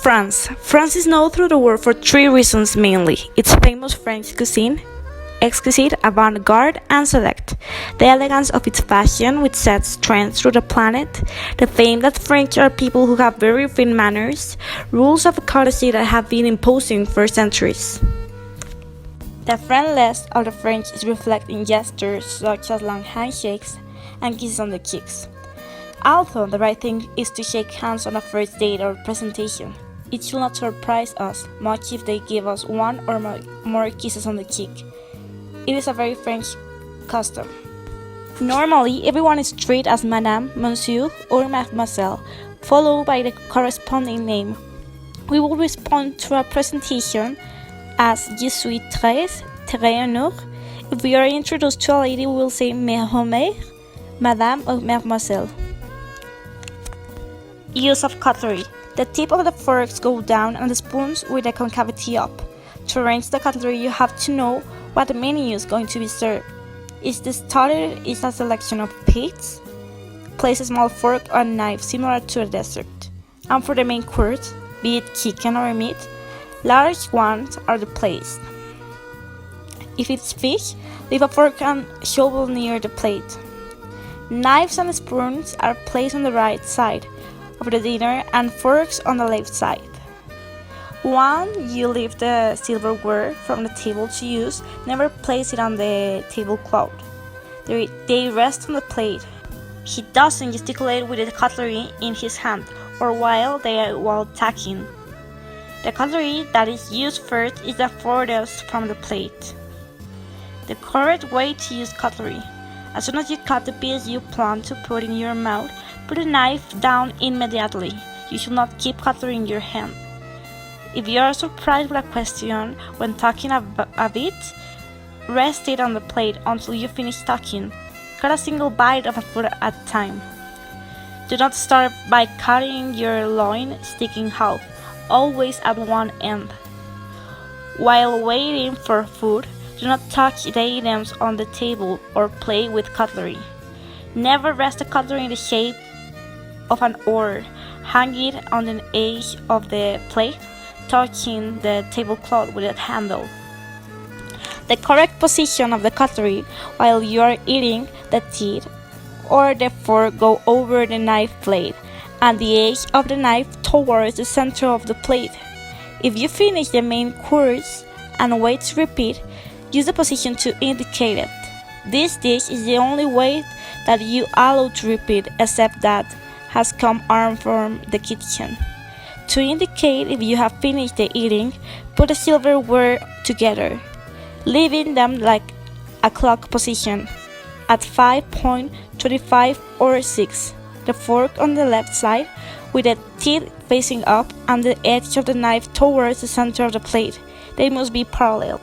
France. France is known through the world for three reasons mainly: its famous French cuisine, exquisite, avant-garde, and select; the elegance of its fashion, which sets trends through the planet; the fame that French are people who have very refined manners, rules of courtesy that have been imposing for centuries. The friendliness of the French is reflected in gestures such as long handshakes and kisses on the cheeks. Although the right thing is to shake hands on a first date or presentation, it should not surprise us much if they give us one or more kisses on the cheek. It is a very French custom. Normally, everyone is treated as Madame, Monsieur, or Mademoiselle, followed by the corresponding name. We will respond to a presentation as Je suis très honoré. If we are introduced to a lady, we will say Mère, Madame, or Mademoiselle. Use of cutlery. The tip of the forks go down and the spoons with the concavity up. To arrange the cutlery, you have to know what the menu is going to be served. If the starter is a selection of plates, place a small fork or knife similar to a dessert. And for the main course, be it chicken or meat, large ones are placed. If it's fish, leave a fork and shovel near the plate. Knives and spoons are placed on the right side of the dinner and forks on the left side. Once you leave the silverware from the table to use, never place it on the tablecloth. They rest on the plate. He doesn't gesticulate with the cutlery in his hand or while tacking. The cutlery that is used first is the furthest from the plate. The correct way to use cutlery: as soon as you cut the piece you plan to put in your mouth, put the knife down immediately. You should not keep cutlery in your hand. If you are surprised with a question when talking a bit, rest it on the plate until you finish talking. Cut a single bite of a food at a time. Do not start by cutting your loin stick in half, always at one end. While waiting for food, do not touch the items on the table or play with cutlery. Never rest the cutlery in the shape of an oar. Hang it on the edge of the plate, touching the tablecloth with a handle. The correct position of the cutlery while you are eating: the teeth or the fork go over the knife blade and the edge of the knife towards the center of the plate. If you finish the main course and wait to repeat, use the position to indicate it. This dish is the only way that you allow to repeat, except that has come armed from the kitchen. To indicate if you have finished the eating, put the silverware together, leaving them like a clock position at 5.25 or 6. The fork on the left side with the teeth facing up and the edge of the knife towards the center of the plate. They must be parallel.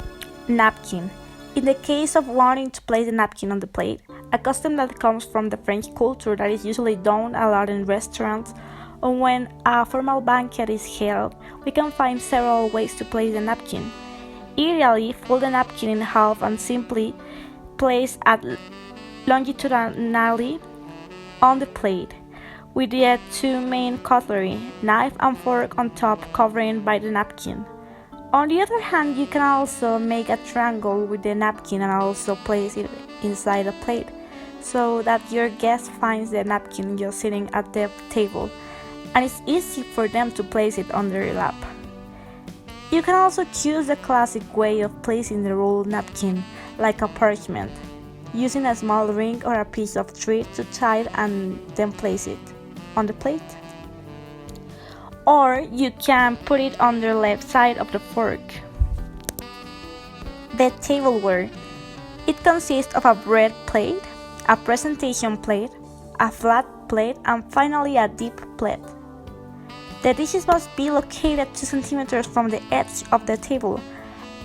Napkin. In the case of wanting to place a napkin on the plate, a custom that comes from the French culture that is usually done a lot in restaurants or when a formal banquet is held, we can find several ways to place the napkin. Ideally, fold the napkin in half and simply place it longitudinally on the plate, with the two main cutlery, knife and fork on top, covering by the napkin. On the other hand, you can also make a triangle with the napkin and also place it inside the plate, so that your guest finds the napkin just sitting at the table, and it's easy for them to place it on their lap. You can also choose the classic way of placing the rolled napkin, like a parchment, using a small ring or a piece of thread to tie it and then place it on the plate. Or you can put it on the left side of the fork. The tableware. It consists of a bread plate, a presentation plate, a flat plate, and finally a deep plate. The dishes must be located 2 centimeters from the edge of the table,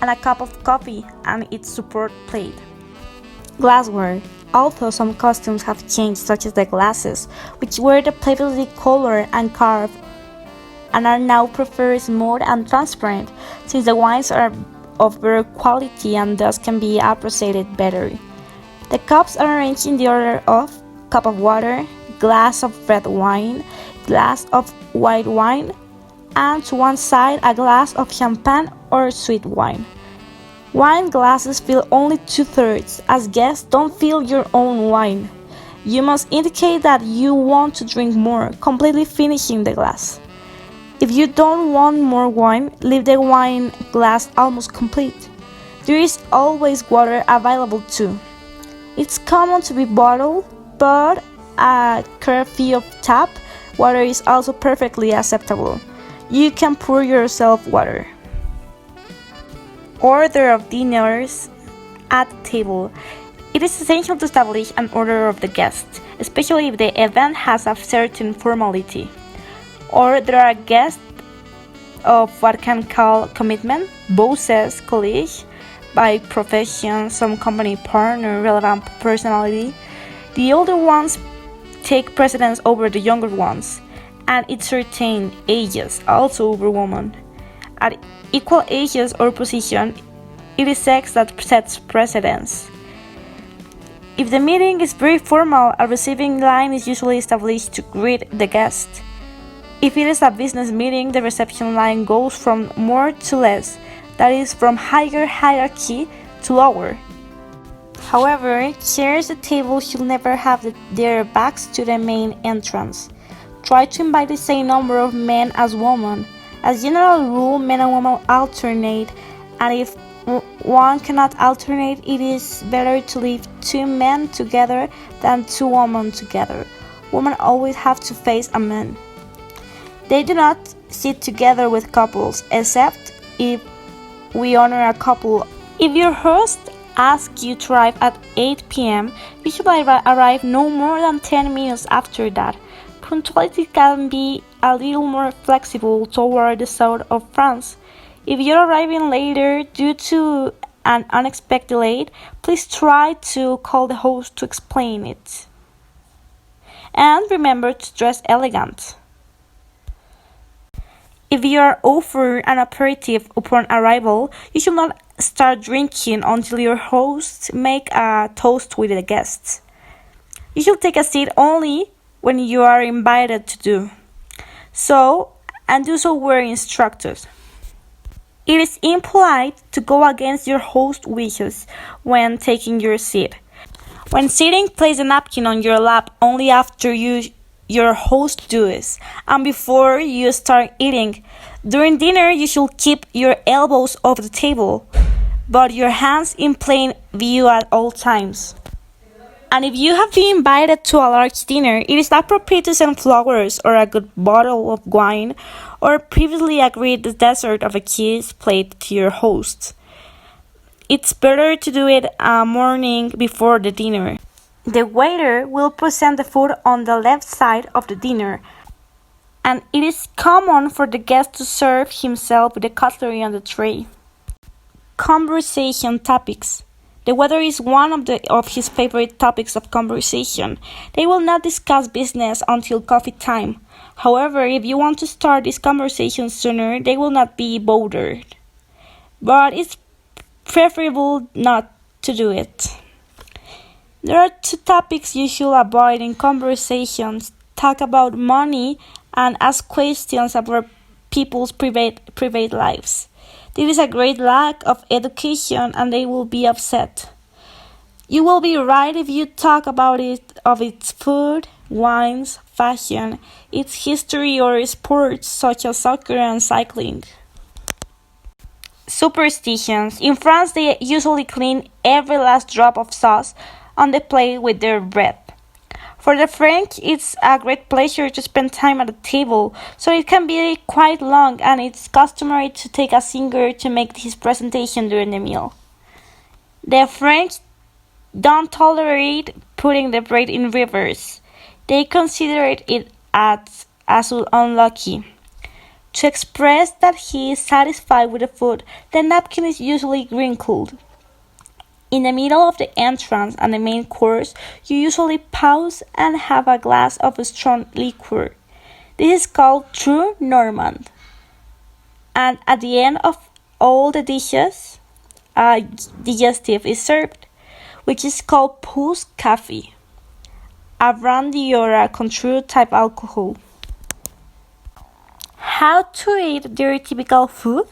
and a cup of coffee and its support plate. Glassware. Although some costumes have changed, such as the glasses, which were previously colored and carved and are now preferred smooth and transparent, since the wines are of better quality and thus can be appreciated better. The cups are arranged in the order of cup of water, glass of red wine, glass of white wine, and to one side a glass of champagne or sweet wine. Wine glasses fill only 2/3, as guests don't fill your own wine. You must indicate that you want to drink more, completely finishing the glass. If you don't want more wine, leave the wine glass almost complete. There is always water available too. It's common to be bottled, but a curfew of tap water is also perfectly acceptable. You can pour yourself water. Order of dinners at the table. It is essential to establish an order of the guests, especially if the event has a certain formality, or there are guests of what can call commitment, bosses, colleagues, by profession, some company partner, relevant personality. The older ones take precedence over the younger ones, and at certain ages, also over women. At equal ages or position, it is sex that sets precedence. If the meeting is very formal, a receiving line is usually established to greet the guest. If it is a business meeting, the reception line goes from more to less, that is, from higher hierarchy to lower. However, chairs at tables should never have their backs to the main entrance. Try to invite the same number of men as women. As general rule, men and women alternate, and if one cannot alternate, it is better to leave 2 men together than 2 women together. Women always have to face a man. They do not sit together with couples, except if we honor a couple. If your host asks you to arrive at 8 p.m., you should arrive no more than 10 minutes after that. Punctuality can be a little more flexible toward the south of France. If you're arriving later due to an unexpected delay, please try to call the host to explain it. And remember to dress elegant. If you are offered an aperitif upon arrival, you should not start drinking until your host make a toast with the guests. You should take a seat only when you are invited to do so, and do so where instructed. It is impolite to go against your host's wishes when taking your seat. When sitting, place a napkin on your lap only after your host does, and before you start eating. During dinner, you should keep your elbows off the table, but your hands in plain view at all times. And if you have been invited to a large dinner, it is appropriate to send flowers or a good bottle of wine or previously agreed the dessert of a kid's plate to your host. It's better to do it a morning before the dinner. The waiter will present the food on the left side of the dinner, and it is common for the guest to serve himself with the cutlery on the tray. Conversation topics. The weather is one of his favorite topics of conversation. They will not discuss business until coffee time. However, if you want to start this conversation sooner, they will not be bothered. But it's preferable not to do it. There are 2 topics you should avoid in conversations. Talk about money and ask questions about people's private lives. There is a great lack of education and they will be upset. You will be right if you talk about its food, wines, fashion, its history or sports such as soccer and cycling. Superstitions. In France, they usually clean every last drop of sauce on the plate with their breath. For the French, it's a great pleasure to spend time at the table, so it can be quite long and it's customary to take a singer to make his presentation during the meal. The French don't tolerate putting the bread in reverse. They consider it as unlucky. To express that he is satisfied with the food, the napkin is usually wrinkled. In the middle of the entrance and the main course, you usually pause and have a glass of a strong liquor. This is called true Normand. And at the end of all the dishes, a digestive is served, which is called pousse café, a brandy or a control type alcohol. How to eat their typical food?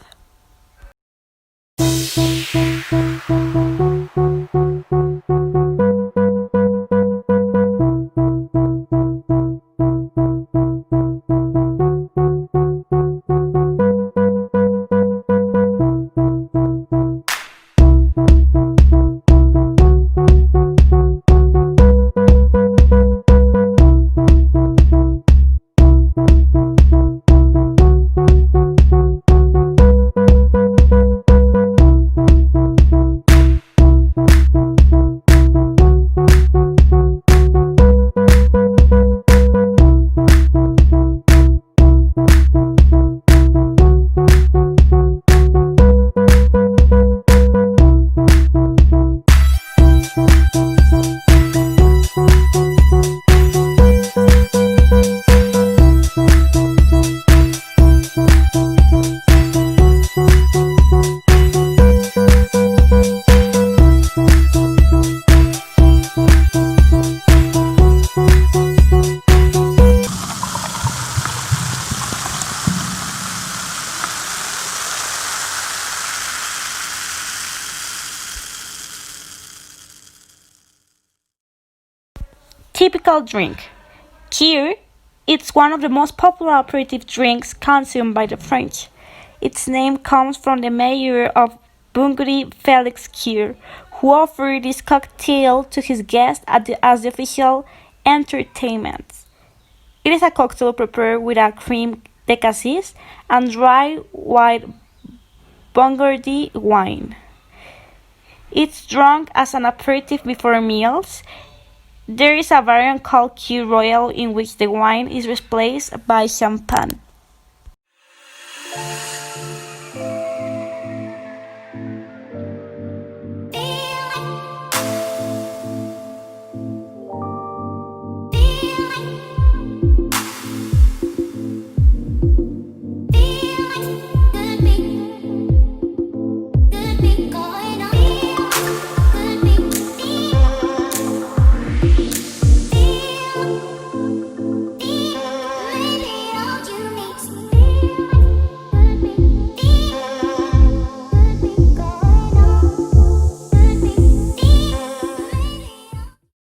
Typical drink. Kir. It's one of the most popular aperitif drinks consumed by the French. Its name comes from the mayor of Burgundy, Felix Kir, who offered this cocktail to his guests as the official entertainment. It is a cocktail prepared with a cream de cassis and dry white Burgundy wine. It's drunk as an aperitif before meals. There is a variant called Kir Royal in which the wine is replaced by champagne.